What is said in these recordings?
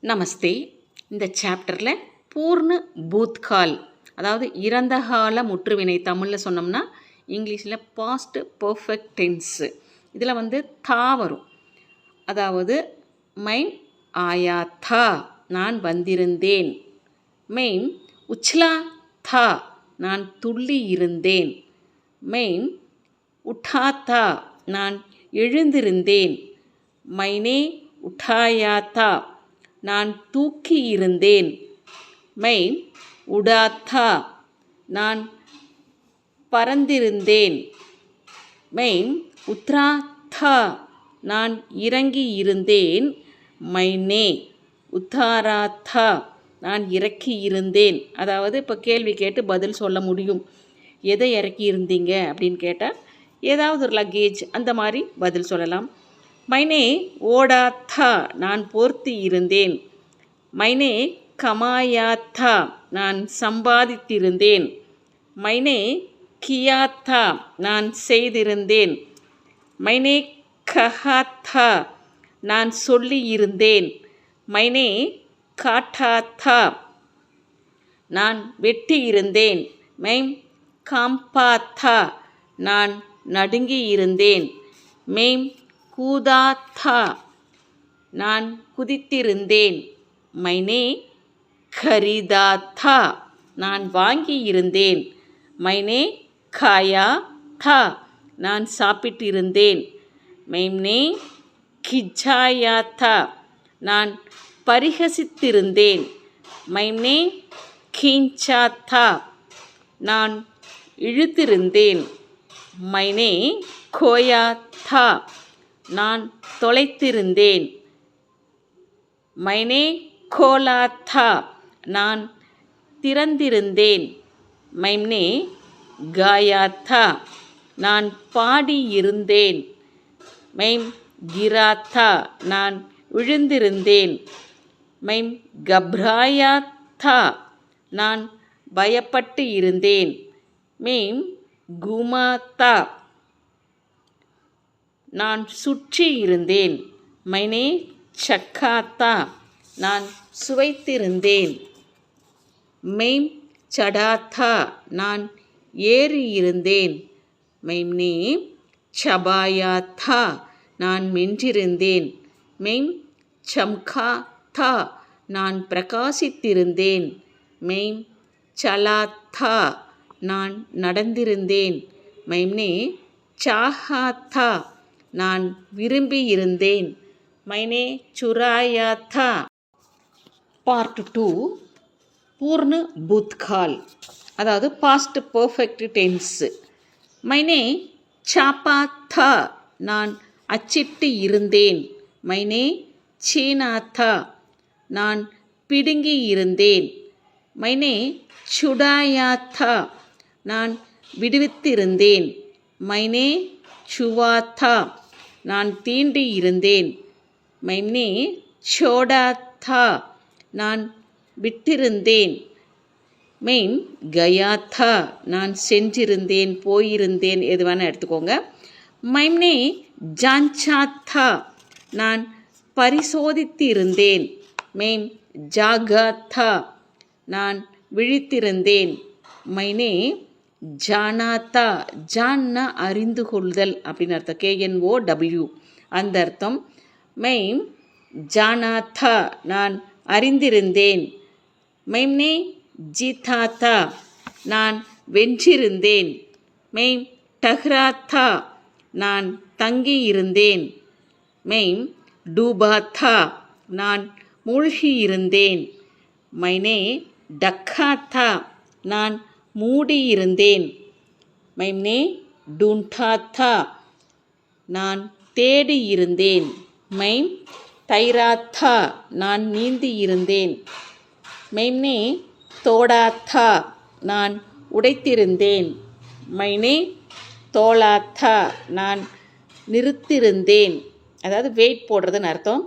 நமஸ்தே. இந்த சாப்டரில் பூர்ண பூத்கால், அதாவது இறந்த கால முற்றுவினை, தமிழில் சொன்னோம்னா இங்கிலீஷில் பாஸ்ட் பர்ஃபெக்ட் டென்ஸு. இதில் தா வரும். அதாவது மைன் ஆயா தா, நான் வந்திருந்தேன். மெயின் உச்லா தா, நான் துள்ளி இருந்தேன். மெயின் உட்டா தா, நான் எழுந்திருந்தேன். மைனே உட்டாயா தா, நான் தூக்கி இருந்தேன். மெயின் உடாத்தா, நான் பறந்திருந்தேன். மெயின் உத்ராத்தா, நான் இறங்கி இருந்தேன். மைனே உத்தாராத்தா, நான் இறக்கி இருந்தேன். அதாவது இப்போ கேள்வி கேட்டு பதில் சொல்ல முடியும். எதை இறக்கி இருந்தீங்க அப்படின்னு கேட்டால் ஏதாவது ஒரு லக்கேஜ் அந்த மாதிரி பதில் சொல்லலாம். மைனே ஓடாத்தா, நான் போர்த்தி இருந்தேன். மைனே கமாயாத்தா, நான் சம்பாதித்திருந்தேன். மைனே கியாத்தா, நான் செய்திருந்தேன். மைனே கஹாத்தா, நான் சொல்லி இருந்தேன். மைனே காட்டாத்தா, நான் வெட்டி இருந்தேன். மைம் காம்பாத்தா, நான் நடுங்கி இருந்தேன். மெய்ம் கூதாத்தா, நான் குதித்திருந்தேன். மைனே கரிதாத்தா, நான் வாங்கி இருந்தேன். மைனே காயா தா, நான் சாப்பிட்டிருந்தேன். மைம்னே கிஜாயாத்தா, நான் பரிகசித்திருந்தேன். மைம்னே கீஞ்சாத்தா, நான் இழுத்திருந்தேன். மைனே கோயாத்தா, நான் தொலைத்திருந்தேன். மைனே கோலாத்தா, நான் திறந்திருந்தேன். மைம்னே காயாத்தா, நான் பாடியிருந்தேன். மைம் கிராத்தா, நான் விழுந்திருந்தேன். மைம் கப்ராயாத்தா, நான் பயப்பட்டு இருந்தேன். மெய்ம் குமாத்தா, நான் சுற்றி இருந்தேன். மைனே சக்காத்தா, நான் சுவைத்திருந்தேன். மெய்ம் சடாத்தா, நான் ஏறி இருந்தேன். மெய்ம்னே சபாயாத்தா, நான் மென்றிருந்தேன். மெய்ம் சம்காத்தா, நான் பிரகாசித்திருந்தேன். மெய்ம் சலாத்தா, நான் நடந்திருந்தேன். மைம்னே சாஹாத்தா, நான் விரும்பி இருந்தேன். மைனே சுராயாத்தா. பார்ட் 2 பூர்ண பூத்கால், அதாவது பாஸ்ட் பர்ஃபெக்ட் டென்ஸு. மைனே சாப்பாத்தா, நான் அச்சிட்டு இருந்தேன். மைனே சீனாத்தா, நான் பிடுங்கி இருந்தேன். மைனே சுடாயாத்தா, நான் விடுவித்திருந்தேன். மைனே சுவாத்தா, நான் தீண்டி இருந்தேன். மைம்னே சோடாத்தா, நான் விட்டிருந்தேன். மெய்ம் கயாத்தா, நான் சென்றிருந்தேன், போயிருந்தேன், எது வேணால் எடுத்துக்கோங்க. மைம்னே ஜான்சாத்தா, நான் பரிசோதித்திருந்தேன். மெய்ம் ஜாகாத்தா, நான் விழித்திருந்தேன். மைனே ஜானாத்தா, ஜான்னா அறிந்து கொள்தல் அப்படின்னு அர்த்தம், KNOW அந்த அர்த்தம். மெய்ம் ஜானாத்தா, நான் அறிந்திருந்தேன். மெய்ம்னே ஜீதாத்தா, நான் வென்றிருந்தேன். மெய்ம் டஹ்ராத்தா, நான் தங்கியிருந்தேன். மெய்ம் டூபாத்தா, நான் மூழ்கியிருந்தேன். மைனே டக்காத்தா, நான் மூடியிருந்தேன். மைம்னே டூண்டாத்தா, நான் தேடியிருந்தேன். மைம் தைராத்தா, நான் நீந்தியிருந்தேன். மைம்னே தோடாத்தா, நான் உடைத்திருந்தேன். மைனே தோளாத்தா, நான் நிறுத்திருந்தேன், அதாவது வெயிட் போடுறதுன்னு அர்த்தம்.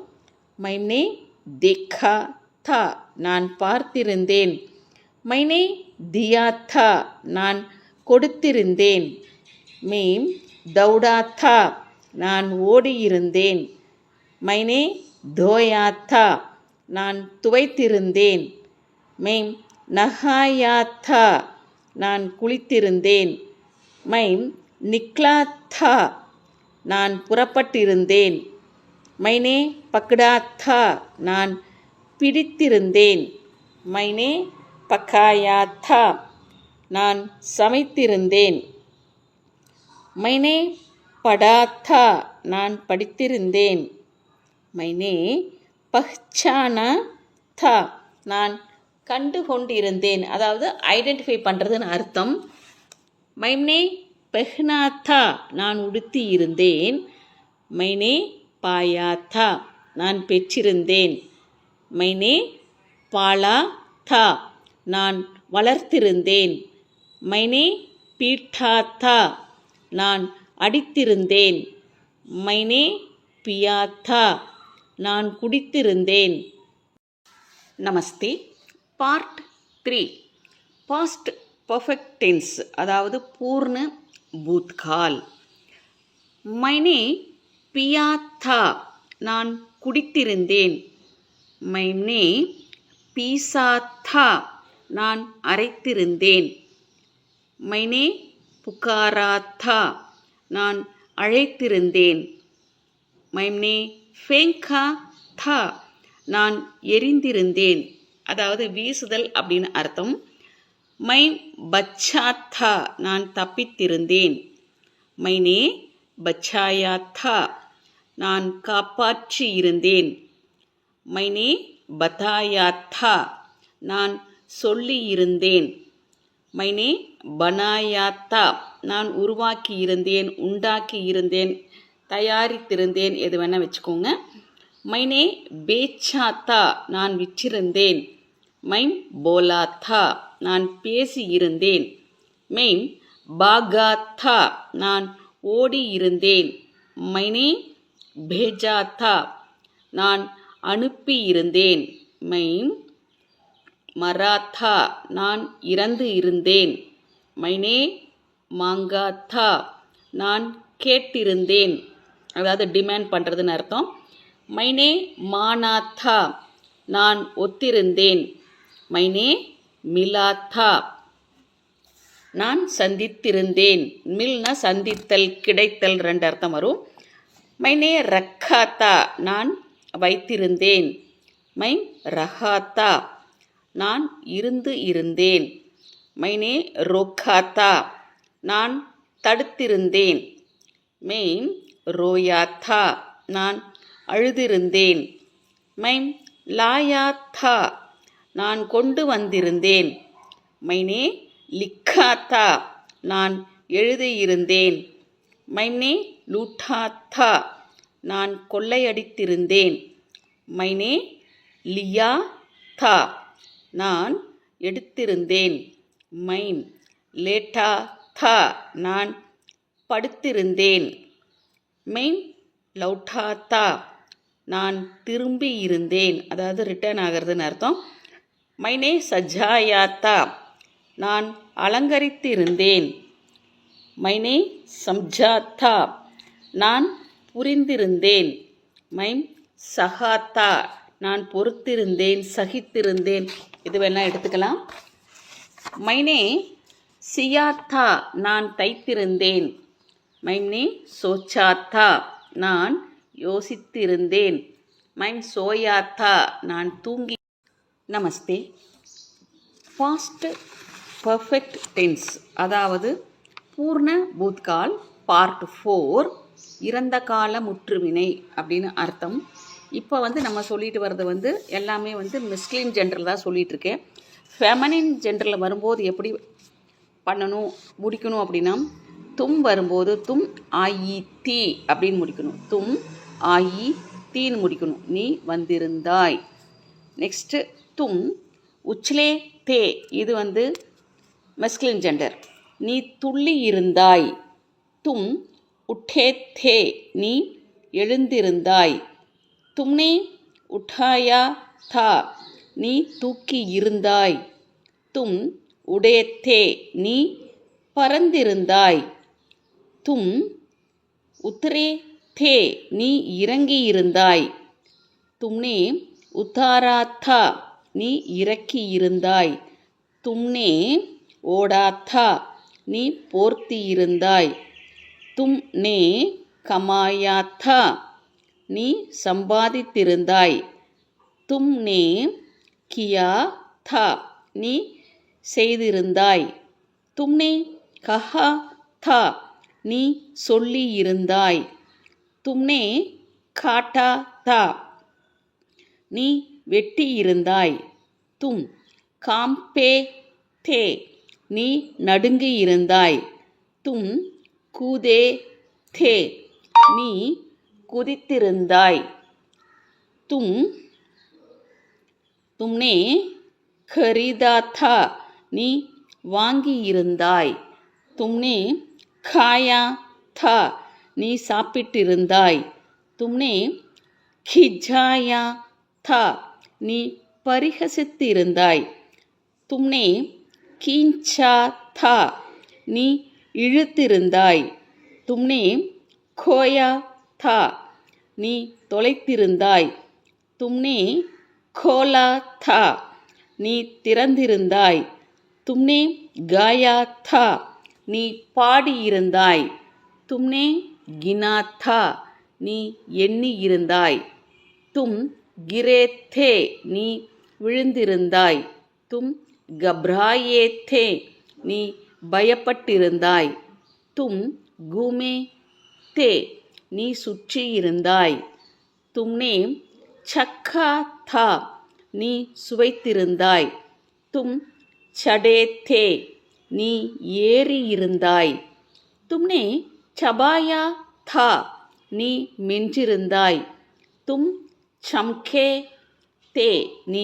மைம்னே தேக்காத்தா, நான் பார்த்திருந்தேன். மைனே தியாத்தா, நான் கொடுத்திருந்தேன். மெய்ம் தௌடாத்தா, நான் ஓடியிருந்தேன். மைனே தோயாத்தா, நான் துவைத்திருந்தேன். மெய்ம் நஹாயாத்தா நான் குளித்திருந்தேன். மைம் நிக்லாத்தா நான் புறப்பட்டிருந்தேன். மைனே பக்டாத்தா நான் பிடித்திருந்தேன். மைனே பக்காயாத்தா நான் சமைத்திருந்தேன். மைனே படாத்தா நான் படித்திருந்தேன். மைனே பஹ்சானா தா நான் கண்டு கொண்டிருந்தேன். அதாவது ஐடென்டிஃபை பண்ணுறதுன்னு அர்த்தம். மைனே பெஹ்னாத்தா நான் உடுத்தி இருந்தேன். மைனே பாயாத்தா நான் பெற்றிருந்தேன். மைனே பாலா தா நான் வளர்த்திருந்தேன். மைனே பீட்டாத்தா நான் அடித்திருந்தேன். மைனே பியாத்தா நான் குடித்திருந்தேன். நமஸ்தே. பார்ட் 3 பாஸ்ட் பர்ஃபெக்ட் டென்ஸ், அதாவது பூர்ண பூத்கால். மைனே பியாத்தா நான் குடித்திருந்தேன். மைனே பீசாத்தா நான் அரைத்திருந்தேன். மைனே புகாராத்தா நான் அழைத்திருந்தேன். மைனே ஃபேங்கா தா நான் எரிந்திருந்தேன். அதாவது வீசுதல் அப்படின்னு அர்த்தம். மைம் பச்சாத்தா நான் தப்பித்திருந்தேன். மைனே பச்சாயாத்தா நான் காப்பாற்றி இருந்தேன். மைனே பதாயாத்தா நான் சொல்லி இருந்தேன். மைனே பனாயாத்தா நான் உருவாக்கி இருந்தேன், உண்டாக்கி இருந்தேன், தயாரித்திருந்தேன், எது வேணால் வச்சுக்கோங்க. மைனே பேச்சாத்தா நான் விற்றிருந்தேன். மைம் போலாத்தா நான் பேசி இருந்தேன். மைம் பாகாத்தா நான் ஓடி இருந்தேன். மைனே பேஜாத்தா நான் அனுப்பி இருந்தேன். மைம் மராத்தா நான் இறந்து இருந்தேன். மைனே மாங்காத்தா நான் கேட்டிருந்தேன், அதாவது டிமாண்ட் பண்ணுறதுன்னு அர்த்தம். மைனே மானாத்தா நான் ஒத்திருந்தேன். மைனே மிலாத்தா நான் சந்தித்திருந்தேன். மில்னா சந்தித்தல், கிடைத்தல், 2 அர்த்தம் வரும். மைனே ரக்காத்தா நான் வைத்திருந்தேன். மைம் ரஹாத்தா நான் இருந்து இருந்தேன். மைனே ரோக்காத்தா நான் தடுத்திருந்தேன். மைம் ரோயாத்தா நான் அழுதிருந்தேன். மைம் லாயாத்தா நான் கொண்டு வந்திருந்தேன். மைனே லிக்காத்தா நான் எழுதியிருந்தேன். மைனே லூட்டாத்தா நான் கொள்ளையடித்திருந்தேன். மைனே லியா தா நான் எடுத்திருந்தேன். மைம் லேட்டா தா நான் படுத்திருந்தேன். மைம் லௌட்டாத்தா நான் திரும்பி இருந்தேன், அதாவது ரிட்டர்ன் ஆகிறதுன்னு அர்த்தம். மைனே சஜாயாத்தா நான் அலங்கரித்திருந்தேன். மைனே சம்ஜாத்தா நான் புரிந்திருந்தேன். மைம் சகாத்தா நான் பொறுத்திருந்தேன், சகித்திருந்தேன், இது வேணால் எடுத்துக்கலாம். மைனே சியாத்தா நான் தைத்திருந்தேன். மைம்னே சோச்சாத்தா நான் யோசித்திருந்தேன். மைம் சோயாத்தா நான் தூங்கி. நமஸ்தே. பாஸ்ட் பர்ஃபெக்ட் டென்ஸ், அதாவது பூர்ண பூத்கால் பார்ட் 4 இறந்த கால முற்றுவினை அப்படின்னு அர்த்தம். இப்போ நம்ம சொல்லிட்டு வர்றது எல்லாமே மெஸ்குலின் ஜெண்டரில் தான் சொல்லிகிட்ருக்கேன். ஃபெமனின் ஜெண்டரில் வரும்போது எப்படி பண்ணணும், முடிக்கணும் அப்படின்னா, தும் வரும்போது தும் ஆயி தீ அப்படின்னு முடிக்கணும். தும் ஆயி தீன்னு முடிக்கணும். நீ வந்திருந்தாய். நெக்ஸ்ட்டு தும் உச்லே தே, இது மெஸ்குலின் ஜெண்டர். நீ துள்ளி இருந்தாய். தும் உட்டே தே நீ எழுந்திருந்தாய். தும்னே உட்டாயா தா நீ தூக்கி இருந்தாய். தும் உடே தே நீ பறந்திருந்தாய். தும் உத்ரே தே நீ இறங்கியிருந்தாய். தும்னே உத்தாரா தா நீ இறக்கியிருந்தாய். தும்னே ஓடா தா நீ போர்த்தியிருந்தாய். தும்னே கமாயா தா நீ சம்பாதித்திருந்தாய். தும்னே கியா தா நீ செய்திருந்தாய். தும்னே கஹா தா நீ சொல்லியிருந்தாய். தும்னே காட்டா தா நீ வெட்டியிருந்தாய். தும் காம்பே தே நீ நடுங்கியிருந்தாய். தும் கூதே தே நீ குதித்திருந்தாய். தும்னே கரீதா தா நீ வாங்கியிருந்தாய். தும்னே காயா தா நீ சாப்பிட்டிருந்தாய். தும்னே கிஜாயா தா நீ பரிகசித்திருந்தாய். தும்னே கீஞ்சா தா நீ இழுத்திருந்தாய். தும்னே கோயா தா நீ தொலைத்திருந்தாய். தும்னே கோலா தா நீ திறந்திருந்தாய். தும்னே காயா தா நீ பாடியிருந்தாய். தும்னே கினா தா நீ எண்ணியிருந்தாய். தும் கிரே தே நீ விழுந்திருந்தாய். தும் கப்ராயே தே நீ பயப்பட்டிருந்தாய். தும் கூமே தே நீ சுற்றியிருந்தாய். தும்னே சக்கா தா நீ சுவைத்திருந்தாய். தும் சடே தே நீ ஏறியிருந்தாய். தும்னே சபாயா தா நீ மென்றிருந்தாய். தும் சம்கே தே நீ